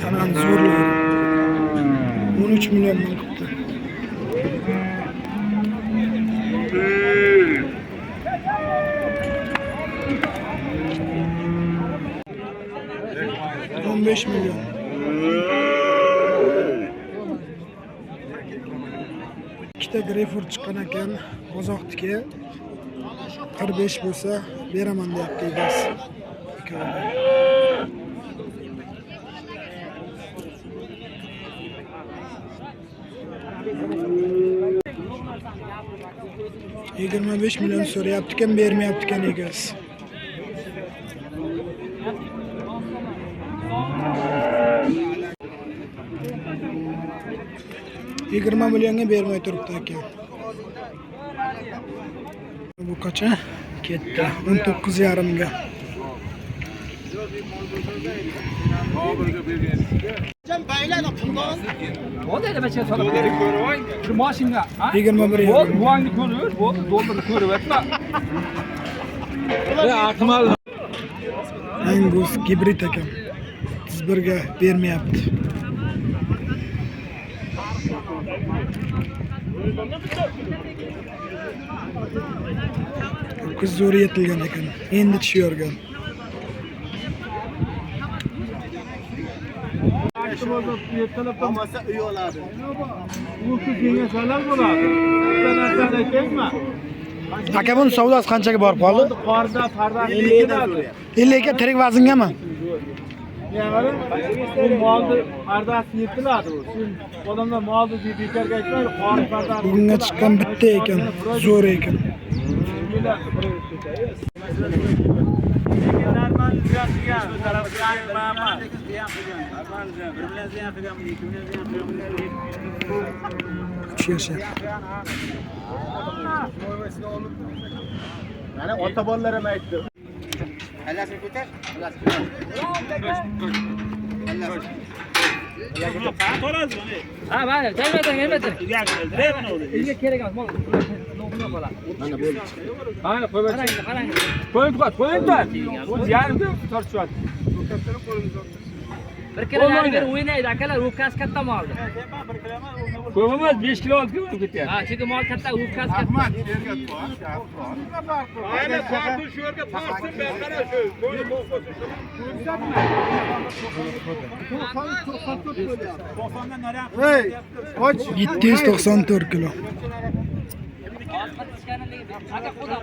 Tanan zo'rlaydi. 13 million qilibdi. $15 milyon. İkita greyfurt chiqqan ekan, qozoqniki. 45 bo'lsa beraman deyapti egasi. 25 milyon so'rayapti ekan, bermayapti ekan egasi. $20 milyonga bermay turibdi ekan. Bu qancha? Ketdi 19,5 ga. Bo'ldi bacha solib ko'rib. Shu mashina, ha? 21. Bo'ldi, buvangni ko'rib, bo'ldi, dollarni ko'ryapman. Akmal. Angus gibrid ekan. 31 ga bermayapti. Qiz zo'r yetilgan ekan. Endi tushayorgan. Olmasa uy oladi. Bu qiz yengasalar bo'ladi. Bitta narsani aytaymi? Aka buni savdosi qanchaga borib qoldi? Qorda parda 50 ga tirik vazngami? Bu molni pardasi yetiladi u. Sen odamlar molni bekarga aytmaydi, qor pardasi. Bugunga chiqqan bitta ekan, zo'r ekan. Mana ota bolalar ham aytdi. Hallasini ko'tar. Ha, mana, kelmadim. Uyga kerak emas, mol. No'g'ina qo'la. Mana bo'ldi. Mana qo'yib. Qarang. O'zi yarim tortishyapti. Bir kilo yarim o'ynaydi akalar, o'pkasi katta moldi. Ko'pmas 5 kilo olib ketyapti. Ha, chunki mol katta, o'pkasi katta. Ahmad, yerga qo'y. Aynen farklı şu yerge tarsın ben sana şu. Böyle bol koysun. Hey, qoch. 794 kilo. Aka, xudo.